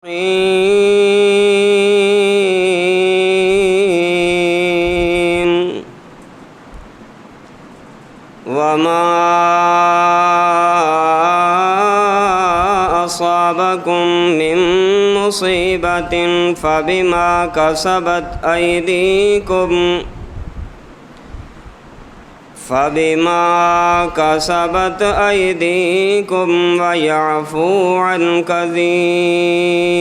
وما أصابكم من مصيبة فبما كسبت أيديكم ويعفو عن كثير.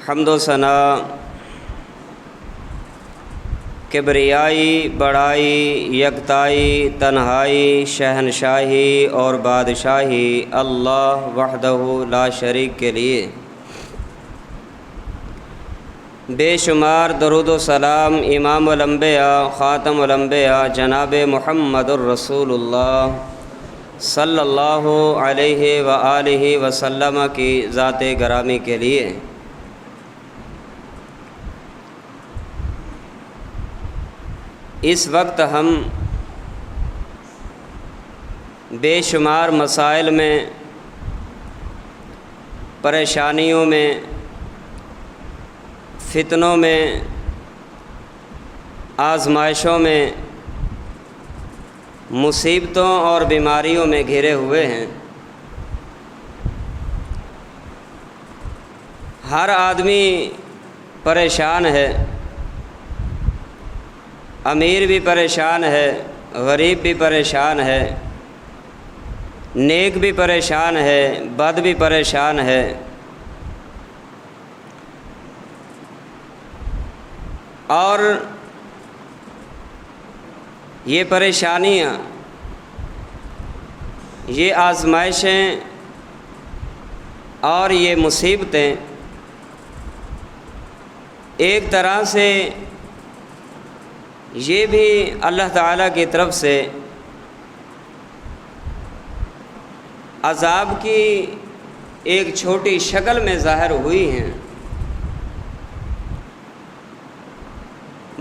حمد و ثنا، کبریائی، بڑائی، یکتائی، تنہائی، شہنشاہی اور بادشاہی اللہ وحدہ لا شریک کے لیے. بے شمار درود و سلام امام الانبیاء خاتم الانبیاء جناب محمد الرسول اللہ صلی اللہ علیہ وآلہ وسلم کی ذات گرامی کے لیے. اس وقت ہم بے شمار مسائل میں، پریشانیوں میں، فتنوں میں، آزمائشوں میں، مصیبتوں اور بیماریوں میں گھرے ہوئے ہیں. ہر آدمی پریشان ہے، امیر بھی پریشان ہے، غریب بھی پریشان ہے، نیک بھی پریشان ہے، بد بھی پریشان ہے. اور یہ پریشانیاں، یہ آزمائشیں اور یہ مصیبتیں ایک طرح سے یہ بھی اللہ تعالیٰ کی طرف سے عذاب کی ایک چھوٹی شکل میں ظاہر ہوئی ہیں.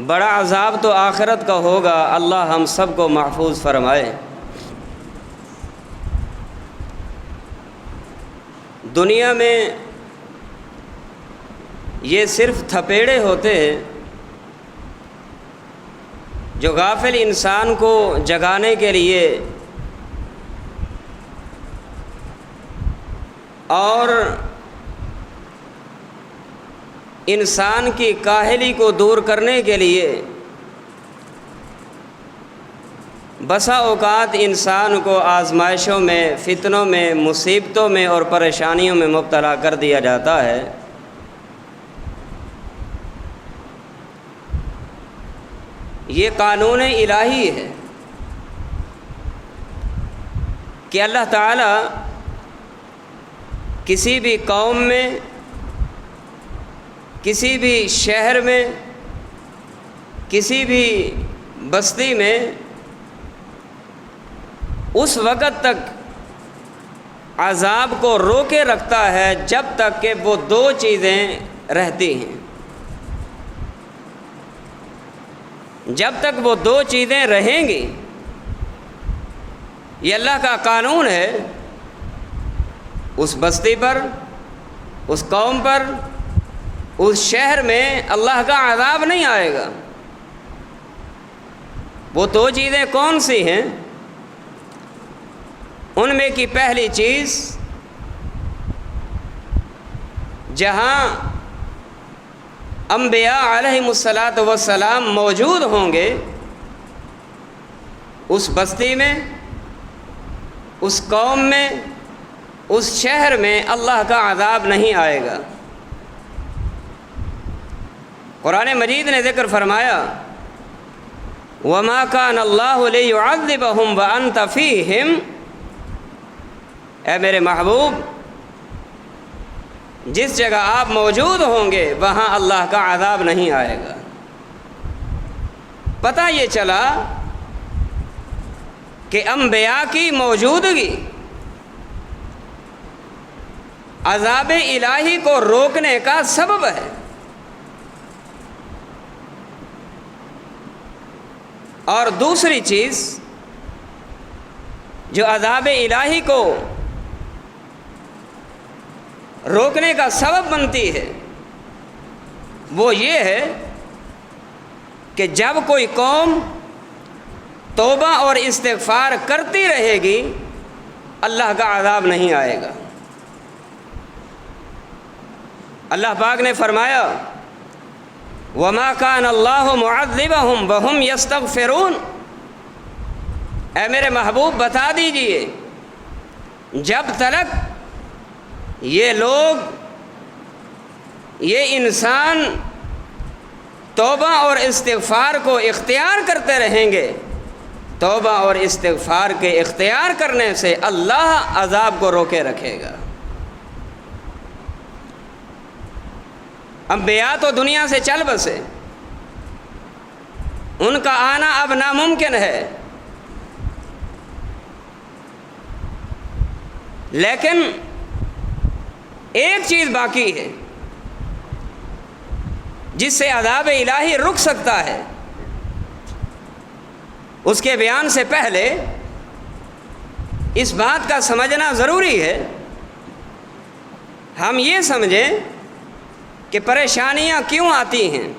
بڑا عذاب تو آخرت کا ہوگا، اللہ ہم سب کو محفوظ فرمائے. دنیا میں یہ صرف تھپیڑے ہوتے ہیں جو غافل انسان کو جگانے کے لیے اور انسان کی کاہلی کو دور کرنے کے لیے بسا اوقات انسان کو آزمائشوں میں، فتنوں میں، مصیبتوں میں اور پریشانیوں میں مبتلا کر دیا جاتا ہے. یہ قانون الہی ہے کہ اللہ تعالیٰ کسی بھی قوم میں، کسی بھی شہر میں، کسی بھی بستی میں اس وقت تک عذاب کو روکے رکھتا ہے جب تک کہ وہ دو چیزیں رہتی ہیں. جب تک وہ دو چیزیں رہیں گی، یہ اللہ کا قانون ہے، اس بستی پر، اس قوم پر، اس شہر میں اللہ کا عذاب نہیں آئے گا. وہ دو چیزیں کون سی ہیں؟ ان میں کی پہلی چیز، جہاں انبیاء علیہم الصلاۃ والسلام موجود ہوں گے، اس بستی میں، اس قوم میں، اس شہر میں اللہ کا عذاب نہیں آئے گا. قرآن مجید نے ذکر فرمایا وَمَا كَانَ اللَّهُ لِيُعَذِّبَهُمْ وَأَنْتَ فِيهِمْ. اے میرے محبوب، جس جگہ آپ موجود ہوں گے وہاں اللہ کا عذاب نہیں آئے گا. پتہ یہ چلا کہ انبیاء کی موجودگی عذاب الہی کو روکنے کا سبب ہے. اور دوسری چیز جو عذاب الہی کو روکنے کا سبب بنتی ہے وہ یہ ہے کہ جب کوئی قوم توبہ اور استغفار کرتی رہے گی اللہ کا عذاب نہیں آئے گا۔ اللہ پاک نے فرمایا وَمَا كَانَ اللَّهُ مُعَذِّبَهُمْ وَهُمْ يَسْتَغْفِرُونَ، اے میرے محبوب بتا دیجئے جب تک یہ لوگ، یہ انسان توبہ اور استغفار کو اختیار کرتے رہیں گے، توبہ اور استغفار کے اختیار کرنے سے اللہ عذاب کو روکے رکھے گا۔ انبیاء تو دنیا سے چل بسے، ان کا آنا اب ناممکن ہے، لیکن ایک چیز باقی ہے جس سے عذاب الہی رک سکتا ہے۔ اس کے بیان سے پہلے اس بات کا سمجھنا ضروری ہے، ہم یہ سمجھیں کہ پریشانیاں کیوں آتی ہیں۔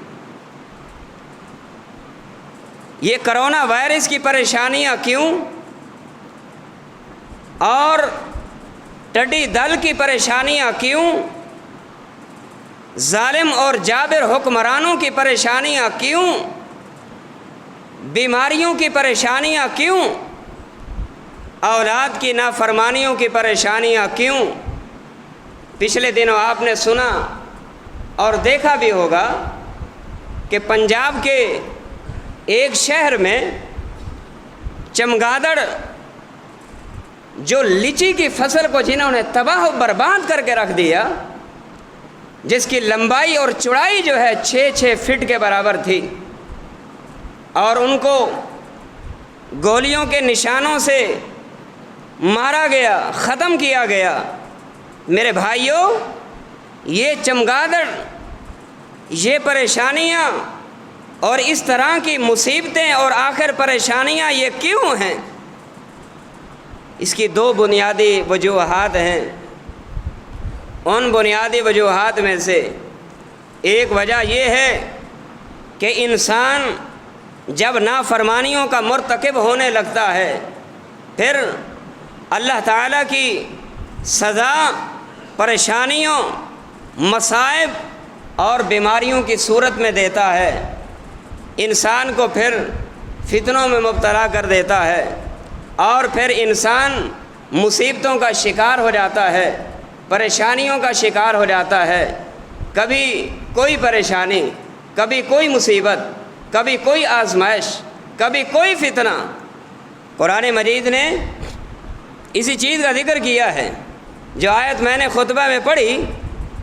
یہ کرونا وائرس کی پریشانیاں کیوں، اور ٹڈی دل کی پریشانیاں کیوں، ظالم اور جابر حکمرانوں کی پریشانیاں کیوں، بیماریوں کی پریشانیاں کیوں، اولاد کی نافرمانیوں کی پریشانیاں کیوں۔ پچھلے دنوں آپ نے سنا اور دیکھا بھی ہوگا کہ پنجاب کے ایک شہر میں چمگادڑ جو لیچی کی فصل کو جنہوں نے تباہ و برباد کر کے رکھ دیا، جس کی لمبائی اور چوڑائی جو ہے 6 فٹ کے برابر تھی، اور ان کو گولیوں کے نشانوں سے مارا گیا، ختم کیا گیا۔ میرے بھائیوں، یہ چمگادڑ، یہ پریشانیاں اور اس طرح کی مصیبتیں اور آخر پریشانیاں یہ کیوں ہیں؟ اس کی 2 بنیادی وجوہات ہیں۔ ان بنیادی وجوہات میں سے ایک وجہ یہ ہے کہ انسان جب نافرمانیوں کا مرتکب ہونے لگتا ہے پھر اللہ تعالیٰ کی سزا پریشانیوں، مصائب اور بیماریوں کی صورت میں دیتا ہے، انسان کو پھر فتنوں میں مبتلا کر دیتا ہے، اور پھر انسان مصیبتوں کا شکار ہو جاتا ہے، پریشانیوں کا شکار ہو جاتا ہے۔ کبھی کوئی پریشانی، کبھی کوئی مصیبت، کبھی کوئی آزمائش، کبھی کوئی فتنہ۔ قرآن مجید نے اسی چیز کا ذکر کیا ہے۔ جو آیت میں نے خطبہ میں پڑھی،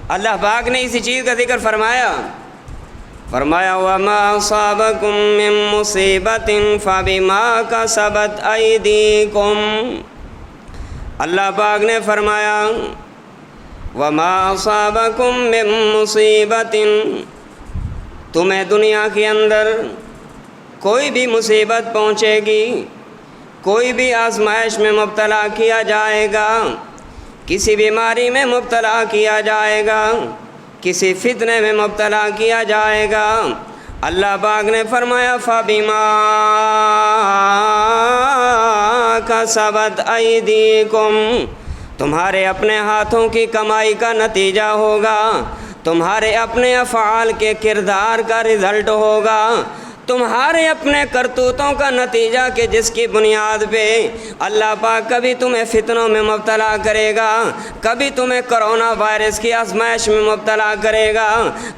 اللہ پاک نے اسی چیز کا ذکر فرمایا وَمَا أَصَابَكُم مِّن مُّصِيبَةٍ فَبِمَا كَسَبَتْ أَيْدِيكُمْ، اللہ پاک نے فرمایا وَمَا أَصَابَكُم مِّن مُّصِيبَةٍ، تمہیں دنیا کے اندر کوئی بھی مصیبت پہنچے گی، کوئی بھی آزمائش میں مبتلا کیا جائے گا، کسی بیماری میں مبتلا کیا جائے گا، کسی فتنے میں مبتلا کیا جائے گا، اللہ پاک نے فرمایا فَبِمَا كَسَبَتْ أَيْدِيكُمْ، تمہارے اپنے ہاتھوں کی کمائی کا نتیجہ ہوگا، تمہارے اپنے افعال کے کردار کا رزلٹ ہوگا، تمہارے اپنے کرتوتوں کا نتیجہ کہ جس کی بنیاد پہ اللہ پاک کبھی تمہیں فتنوں میں مبتلا کرے گا، کبھی تمہیں کرونا وائرس کی آزمائش میں مبتلا کرے گا،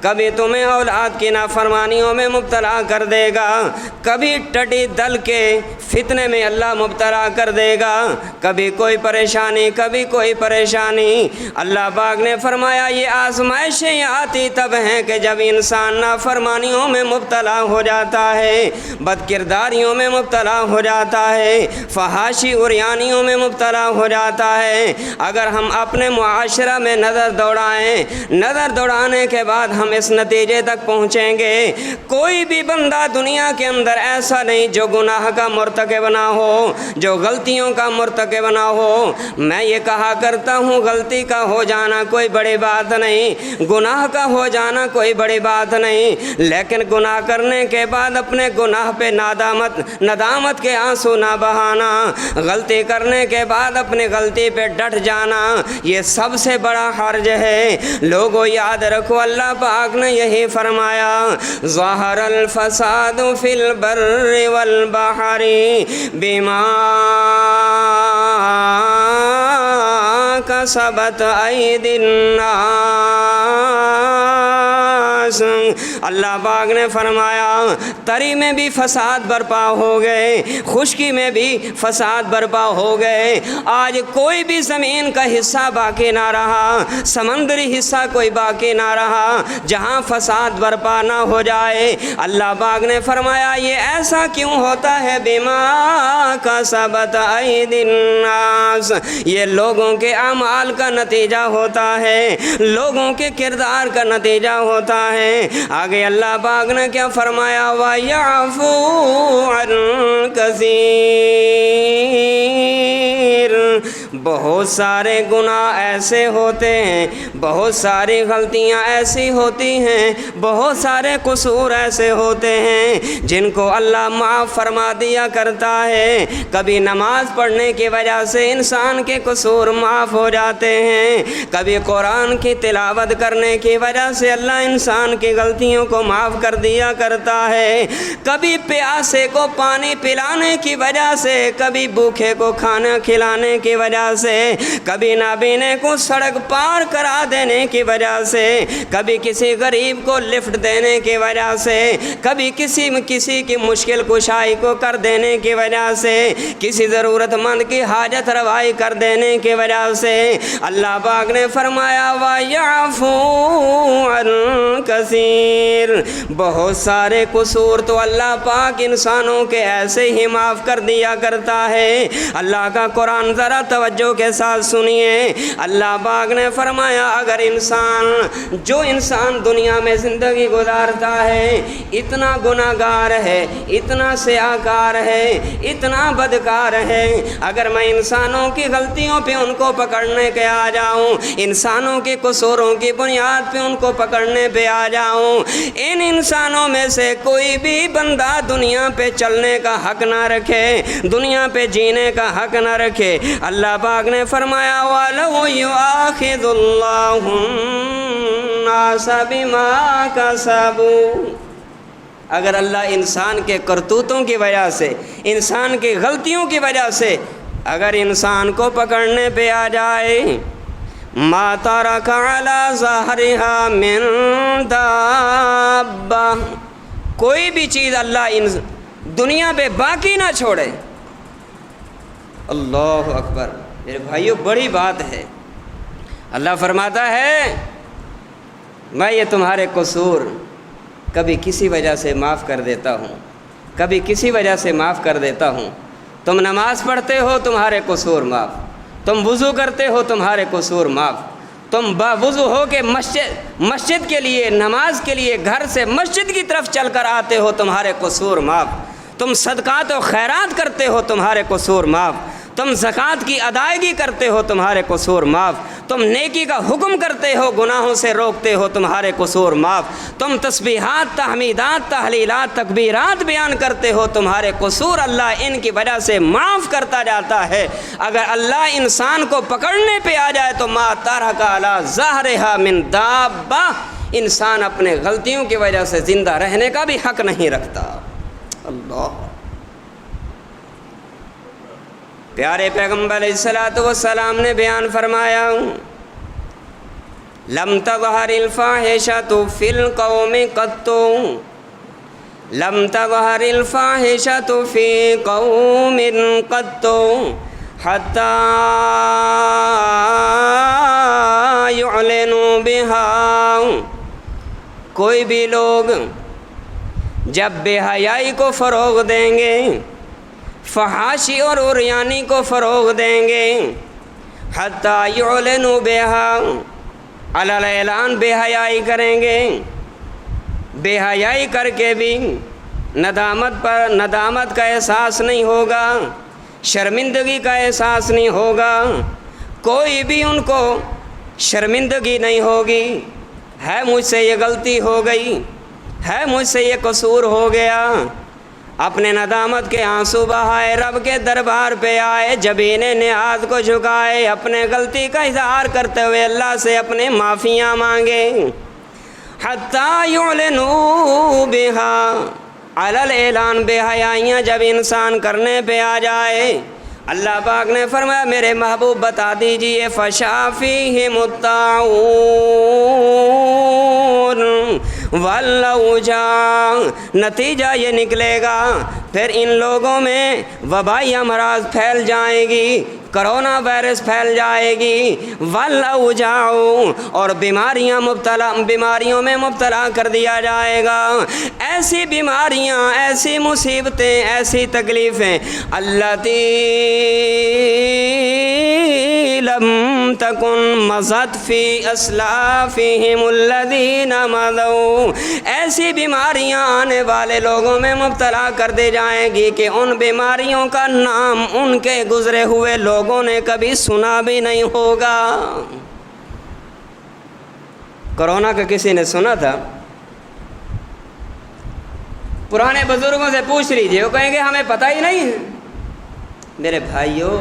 کبھی تمہیں اولاد کی نافرمانیوں میں مبتلا کر دے گا، کبھی ٹڈی دل کے فتنے میں اللہ مبتلا کر دے گا، کبھی کوئی پریشانی، کبھی کوئی پریشانی۔ اللہ پاک نے فرمایا یہ آزمائشیں آتی تب ہیں کہ جب انسان نافرمانیوں میں مبتلا ہو جاتا ہے، بد کرداریوں میں مبتلا ہو جاتا ہے، فحاشی عریانیوں میں مبتلا ہو جاتا ہے۔ اگر ہم اپنے معاشرہ میں نظر دوڑائیں، نظر دوڑانے کے بعد ہم اس نتیجے تک پہنچیں گے، کوئی بھی بندہ دنیا کے اندر ایسا نہیں جو گناہ کا مرتکب نہ ہو، جو غلطیوں کا مرتکب نہ ہو۔ میں یہ کہا کرتا ہوں غلطی کا ہو جانا کوئی بڑی بات نہیں، گناہ کا ہو جانا کوئی بڑی بات نہیں، لیکن گناہ کرنے کے بعد اپنے گناہ پہ ندامت کے آنسو نہ بہانا، غلطی کرنے کے بعد اپنی غلطی پہ ڈٹ جانا، یہ سب سے بڑا حرج ہے۔ لوگوں یاد رکھو اللہ پاک نے یہی فرمایا، ظہر الفساد فی البر والبحر بما کسبت ایدی الناس۔ اللہ پاک نے فرمایا تری میں بھی فساد برپا ہو گئے، خشکی میں بھی فساد برپا ہو گئے، آج کوئی بھی زمین کا حصہ باقی نہ رہا، سمندری حصہ کوئی باقی نہ رہا جہاں فساد برپا نہ ہو جائے۔ اللہ پاک نے فرمایا یہ ایسا کیوں ہوتا ہے؟ بما کسبت ایدی الناس، یہ لوگوں کے اعمال کا نتیجہ ہوتا ہے، لوگوں کے کردار کا نتیجہ ہوتا ہے۔ آگے اللہ پاک نے کیا فرمایا؟ وَيَعْفُو عَنْ كَثِيرٍ، بہت سارے گناہ ایسے ہوتے ہیں، بہت ساری غلطیاں ایسی ہوتی ہیں، بہت سارے قصور ایسے ہوتے ہیں جن کو اللہ معاف فرما دیا کرتا ہے۔ کبھی نماز پڑھنے کی وجہ سے انسان کے قصور معاف ہو جاتے ہیں، کبھی قرآن کی تلاوت کرنے کی وجہ سے اللہ انسان کی غلطیوں کو معاف کر دیا کرتا ہے، کبھی پیاسے کو پانی پلانے کی وجہ سے، کبھی بھوکے کو کھانا کھلانے کی وجہ سے، کبھی نابینے کو سڑک پار کرا دینے کی وجہ سے، کبھی کسی غریب کو لفٹ دینے کی وجہ سے، کبھی کسی کی مشکل کشائی کو کر دینے کی وجہ سے، کسی ضرورت مند کی حاجت روائی کر دینے کی وجہ سے۔ اللہ پاک نے فرمایا وَيَعْفُو عَنْ كَثِيرٍ، بہت سارے قصور تو اللہ پاک انسانوں کے ایسے ہی معاف کر دیا کرتا ہے۔ اللہ کا قرآن ذرا توجہ کے ساتھ سنیے، اللہ پاک نے فرمایا اگر جو انسان دنیا میں زندگی گزارتا ہے اتنا گناہگار ہے، اتنا سیاہکار ہے، اتنا بدکار ہے، اگر میں انسانوں کی غلطیوں پہ ان کو پکڑنے کے آ جاؤں، انسانوں کے قصوروں کی بنیاد پہ ان کو پکڑنے پہ آ جاؤں، ان انسانوں میں سے کوئی بھی بندہ دنیا پہ چلنے کا حق نہ رکھے، دنیا پہ جینے کا حق نہ رکھے۔ اللہ پاک نے فرمایا وَلَوْ يُؤَاخِذُ اللَّهُ النَّاسَ بِمَا كَسَبُوا، اگر اللہ انسان کے کرتوتوں کی وجہ سے، انسان کی غلطیوں کی وجہ سے اگر انسان کو پکڑنے پہ آ جائے، مَا تَرَكَ عَلَى ظَهْرِهَا مِن دَابَّةٍ، کوئی بھی چیز اللہ دنیا پہ باقی نہ چھوڑے۔ اللہ اکبر، میرے بھائیوں بڑی بات ہے۔ اللہ فرماتا ہے میں یہ تمہارے قصور کبھی کسی وجہ سے معاف کر دیتا ہوں، کبھی کسی وجہ سے معاف کر دیتا ہوں۔ تم نماز پڑھتے ہو تمہارے قصور معاف، تم وضو کرتے ہو تمہارے قصور معاف، تم باوضو ہو کے مسجد کے لیے، نماز کے لیے گھر سے مسجد کی طرف چل کر آتے ہو تمہارے قصور معاف، تم صدقات و خیرات کرتے ہو تمہارے قصور معاف، تم زکوٰۃ کی ادائیگی کرتے ہو تمہارے قصور معاف، تم نیکی کا حکم کرتے ہو گناہوں سے روکتے ہو تمہارے قصور معاف، تم تسبیحات، تحمیدات، تحلیلات، تکبیرات بیان کرتے ہو تمہارے قصور اللہ ان کی وجہ سے معاف کرتا جاتا ہے۔ اگر اللہ انسان کو پکڑنے پہ آ جائے تو ما ترک علی ظہرہا من دابہ، انسان اپنے غلطیوں کی وجہ سے زندہ رہنے کا بھی حق نہیں رکھتا۔ اللہ، پیارے پیغمبر علیہ السلام نے بیان فرمایا لم تظہر الفاحشۃ فی القوم قط، لم تظہر الفاحشۃ فی قوم قط حتی یعلنوا بہا، کوئی بھی لوگ جب بے حیائی کو فروغ دیں گے، فحاشی اور عریانی کو فروغ دیں گے، حتیٰ یعلنوا بہا، علی الاعلان بے حیائی کریں گے، بے حیائی کر کے بھی ندامت کا احساس نہیں ہوگا، شرمندگی کا احساس نہیں ہوگا، کوئی بھی ان کو شرمندگی نہیں ہوگی، ہے مجھ سے یہ غلطی ہو گئی، ہے مجھ سے یہ قصور ہو گیا، اپنے ندامت کے آنسو بہائے، رب کے دربار پہ آئے، جبین نیاز کو جھکائے، اپنے غلطی کا اظہار کرتے ہوئے اللہ سے اپنے معافیاں مانگے، حتیٰ یعلنوا بہا، علی الاعلان بے حیائیاں جب انسان کرنے پہ آ جائے، اللہ پاک نے فرمایا میرے محبوب بتا دیجئے فشا فیہم الطاعون والاوجاع، نتیجہ یہ نکلے گا پھر ان لوگوں میں وبائی امراض پھیل جائیں گی، کرونا وائرس پھیل جائے گی، والاوجاع، اور بیماریوں میں مبتلا کر دیا جائے گا، ایسی بیماریاں، ایسی مصیبتیں، ایسی تکلیفیں التی لم تکن مضت فی اسلافہم الذین مضوا، ایسی بیماریاں آنے والے لوگوں میں مبتلا کر دی جائیں گی کہ ان بیماریوں کا نام ان کے گزرے ہوئے لوگوں نے کبھی سنا بھی نہیں ہوگا۔ کرونا کا کسی نے سنا تھا؟ پرانے بزرگوں سے پوچھ لیجئے، وہ کہیں گے ہمیں پتہ ہی نہیں ہے۔ میرے بھائیوں،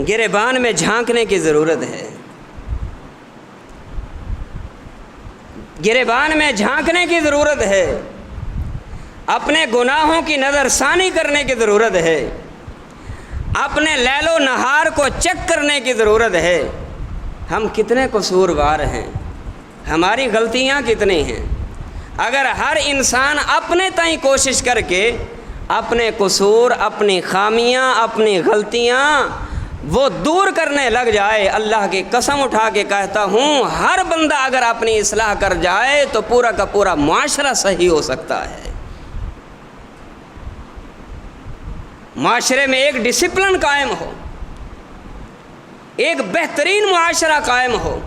گریبان میں جھانکنے کی ضرورت ہے، گریبان میں جھانکنے کی ضرورت ہے، اپنے گناہوں کی نظر ثانی کرنے کی ضرورت ہے، اپنے لیل و نہار کو چیک کرنے کی ضرورت ہے، ہم کتنے قصوروار ہیں، ہماری غلطیاں کتنی ہیں۔ اگر ہر انسان اپنے تئیں کوشش کر کے اپنے قصور، اپنی خامیاں، اپنی غلطیاں وہ دور کرنے لگ جائے، اللہ کی قسم اٹھا کے کہتا ہوں ہر بندہ اگر اپنی اصلاح کر جائے تو پورا کا پورا معاشرہ صحیح ہو سکتا ہے۔ معاشرے میں ایک ڈسپلن قائم ہو، ایک بہترین معاشرہ قائم ہو،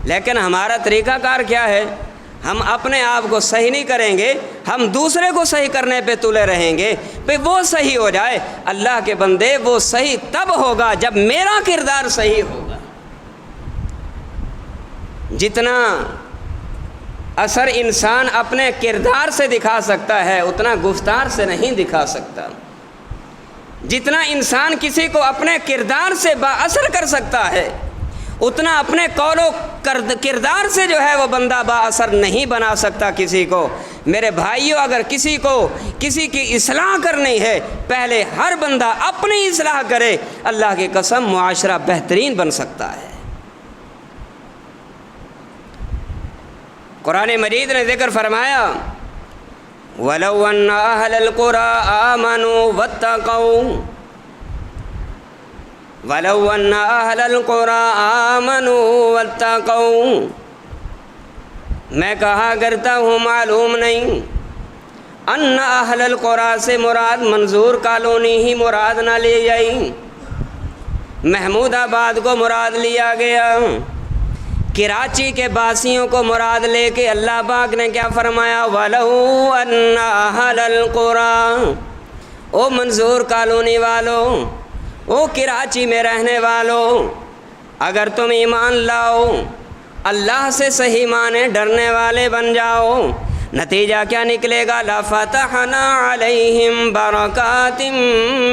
لیکن ہمارا طریقہ کار کیا ہے؟ ہم اپنے آپ کو صحیح نہیں کریں گے، ہم دوسرے کو صحیح کرنے پہ تلے رہیں گے، پھر وہ صحیح ہو جائے۔ اللہ کے بندے، وہ صحیح تب ہوگا جب میرا کردار صحیح ہوگا۔ جتنا اثر انسان اپنے کردار سے دکھا سکتا ہے اتنا گفتار سے نہیں دکھا سکتا۔ جتنا انسان کسی کو اپنے کردار سے با اثر کر سکتا ہے اتنا اپنے قول و کردار سے جو ہے وہ بندہ با اثر نہیں بنا سکتا کسی کو۔ میرے بھائیوں، اگر کسی کو کسی کی اصلاح کرنی ہے پہلے ہر بندہ اپنی اصلاح کرے، اللہ کی قسم معاشرہ بہترین بن سکتا ہے۔ قرآن مجید نے ذکر فرمایا وَلَوْ أَنَّ أَهْلَ الْقُرَىٰ آمَنُوا وَاتَّقَوْا وَلَوْ أَنَّ أَهْلَ الْقُرَىٰ آمَنُوا وَاتَّقَوْا، میں کہا کرتا ہوں معلوم نہیں، ان اہل القرىٰ سے مراد منظور کالونی ہی مراد نہ لی گئی، محمود آباد کو مراد لیا گیا، کراچی کے باسیوں کو مراد لے کے اللہ پاک نے کیا فرمایا؟ وَلَوْ أَنَّ أَهْلَ الْقُرَىٰ، او منظور کالونی والوں، او کراچی میں رہنے والوں، اگر تم ایمان لاؤ، اللہ سے صحیح معنی ڈرنے والے بن جاؤ، نتیجہ کیا نکلے گا؟ لَفَتَحْنَا عَلَيْهِمْ بَرَكَاتٍ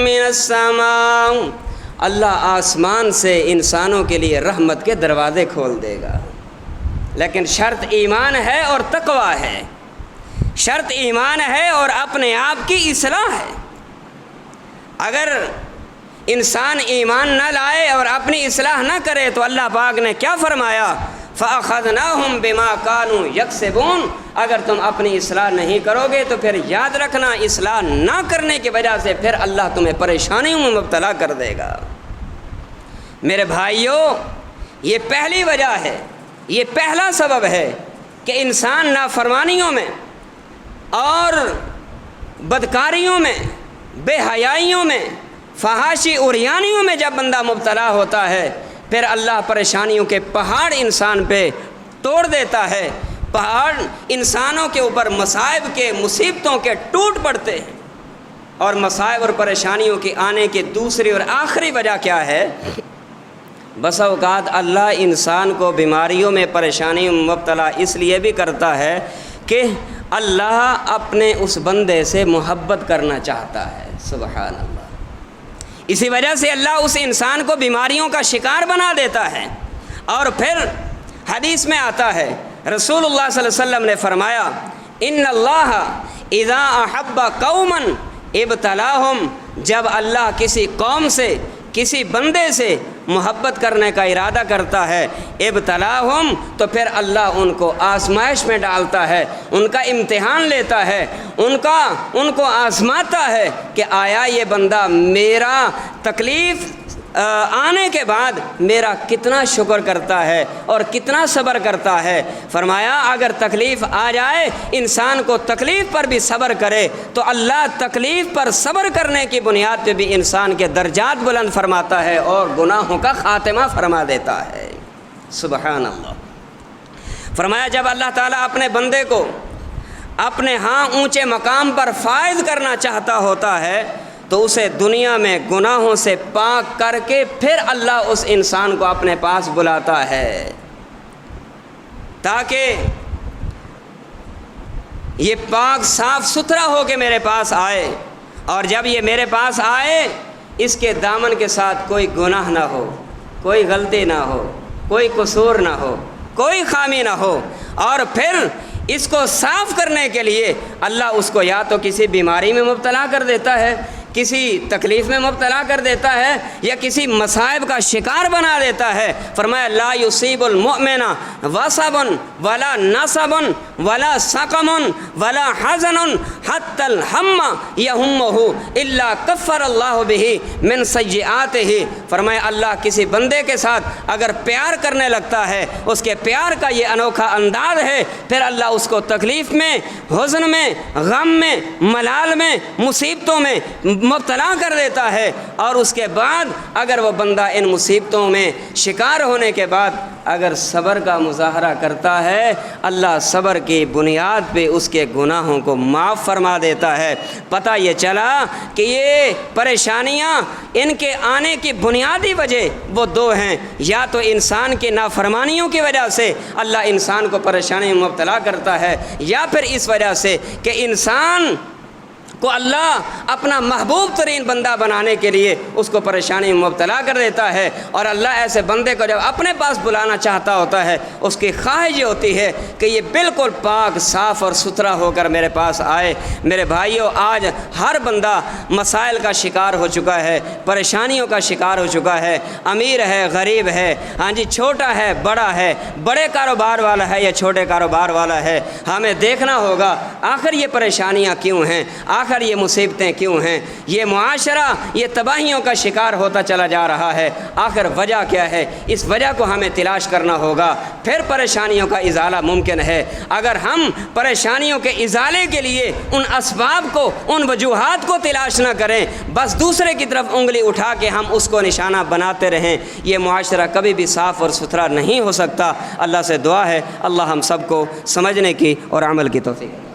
مِّنَ السَّمَاءِ، اللہ آسمان سے انسانوں کے لیے رحمت کے دروازے کھول دے گا، لیکن شرط ایمان ہے اور تقویٰ ہے، شرط ایمان ہے اور اپنے آپ کی اصلاح ہے۔ اگر انسان ایمان نہ لائے اور اپنی اصلاح نہ کرے تو اللہ پاک نے کیا فرمایا؟ فَأَخَذْنَاهُمْ بِمَا كَانُوا يَكْسِبُونَ، اگر تم اپنی اصلاح نہیں کرو گے تو پھر یاد رکھنا اصلاح نہ کرنے کی وجہ سے پھر اللہ تمہیں پریشانیوں میں مبتلا کر دے گا۔ میرے بھائیوں، یہ پہلی وجہ ہے، یہ پہلا سبب ہے کہ انسان نافرمانیوں میں اور بدکاریوں میں، بے حیائیوں میں، فحاشی عریانیوں میں جب بندہ مبتلا ہوتا ہے، پھر اللہ پریشانیوں کے پہاڑ انسان پہ توڑ دیتا ہے، پہاڑ انسانوں کے اوپر مصائب کے، مصیبتوں کے ٹوٹ پڑتے ہیں۔ اور مصائب اور پریشانیوں کے آنے کی دوسری اور آخری وجہ کیا ہے؟ بسا اوقات اللہ انسان کو بیماریوں میں، پریشانیوں میں مبتلا اس لیے بھی کرتا ہے کہ اللہ اپنے اس بندے سے محبت کرنا چاہتا ہے۔ سبحان اللہ۔ اسی وجہ سے اللہ اس انسان کو بیماریوں کا شکار بنا دیتا ہے۔ اور پھر حدیث میں آتا ہے، رسول اللہ صلی اللہ علیہ وسلم نے فرمایا، ان اللہ اذا احب قوما ابتلاہم، جب اللہ کسی قوم سے، کسی بندے سے محبت کرنے کا ارادہ کرتا ہے، ابتلاہم، تو پھر اللہ ان کو آزمائش میں ڈالتا ہے، ان کا امتحان لیتا ہے، ان کو آزماتا ہے کہ آیا یہ بندہ میرا تکلیف آنے کے بعد میرا کتنا شکر کرتا ہے اور کتنا صبر کرتا ہے۔ فرمایا اگر تکلیف آ جائے، انسان کو تکلیف پر بھی صبر کرے تو اللہ تکلیف پر صبر کرنے کی بنیاد پہ بھی انسان کے درجات بلند فرماتا ہے اور گناہوں کا خاتمہ فرما دیتا ہے۔ سبحان اللہ۔ فرمایا جب اللہ تعالیٰ اپنے بندے کو اپنے ہاں اونچے مقام پر فائز کرنا چاہتا ہوتا ہے تو اسے دنیا میں گناہوں سے پاک کر کے پھر اللہ اس انسان کو اپنے پاس بلاتا ہے، تاکہ یہ پاک صاف ستھرا ہو کے میرے پاس آئے، اور جب یہ میرے پاس آئے اس کے دامن کے ساتھ کوئی گناہ نہ ہو، کوئی غلطی نہ ہو، کوئی قصور نہ ہو، کوئی خامی نہ ہو۔ اور پھر اس کو صاف کرنے کے لیے اللہ اس کو یا تو کسی بیماری میں مبتلا کر دیتا ہے، کسی تکلیف میں مبتلا کر دیتا ہے، یا کسی مصائب کا شکار بنا دیتا ہے۔ فرمایا لا یصیب المؤمن وصب ولا نصب ولا سقم ولا حزن حتى الهم یہمہ الا کفر اللہ بہ من سیئاتہ۔ فرمایا اللہ کسی بندے کے ساتھ اگر پیار کرنے لگتا ہے، اس کے پیار کا یہ انوکھا انداز ہے، پھر اللہ اس کو تکلیف میں، حزن میں، غم میں، ملال میں، مصیبتوں میں مبتلا کر دیتا ہے، اور اس کے بعد اگر وہ بندہ ان مصیبتوں میں شکار ہونے کے بعد اگر صبر کا مظاہرہ کرتا ہے، اللہ صبر کی بنیاد پہ اس کے گناہوں کو معاف فرما دیتا ہے۔ پتہ یہ چلا کہ یہ پریشانیاں، ان کے آنے کی بنیادی وجہ وہ دو ہیں، یا تو انسان کی نافرمانیوں کی وجہ سے اللہ انسان کو پریشانی میں مبتلا کرتا ہے، یا پھر اس وجہ سے کہ انسان کو اللہ اپنا محبوب ترین بندہ بنانے کے لیے اس کو پریشانی میں مبتلا کر دیتا ہے، اور اللہ ایسے بندے کو جب اپنے پاس بلانا چاہتا ہوتا ہے اس کی خواہش یہ ہوتی ہے کہ یہ بالکل پاک صاف اور ستھرا ہو کر میرے پاس آئے۔ میرے بھائیوں، آج ہر بندہ مسائل کا شکار ہو چکا ہے، پریشانیوں کا شکار ہو چکا ہے، امیر ہے، غریب ہے، ہاں جی، چھوٹا ہے، بڑا ہے، بڑے کاروبار والا ہے یا چھوٹے کاروبار والا ہے۔ ہمیں دیکھنا ہوگا آخر یہ پریشانیاں کیوں ہیں، آخر یہ مصیبتیں کیوں ہیں، یہ معاشرہ یہ تباہیوں کا شکار ہوتا چلا جا رہا ہے، آخر وجہ کیا ہے؟ اس وجہ کو ہمیں تلاش کرنا ہوگا، پھر پریشانیوں کا ازالہ ممکن ہے۔ اگر ہم پریشانیوں کے ازالے کے لیے ان اسباب کو، ان وجوہات کو تلاش نہ کریں، بس دوسرے کی طرف انگلی اٹھا کے ہم اس کو نشانہ بناتے رہیں، یہ معاشرہ کبھی بھی صاف اور ستھرا نہیں ہو سکتا۔ اللہ سے دعا ہے اللہ ہم سب کو سمجھنے کی اور عمل کی توفیق۔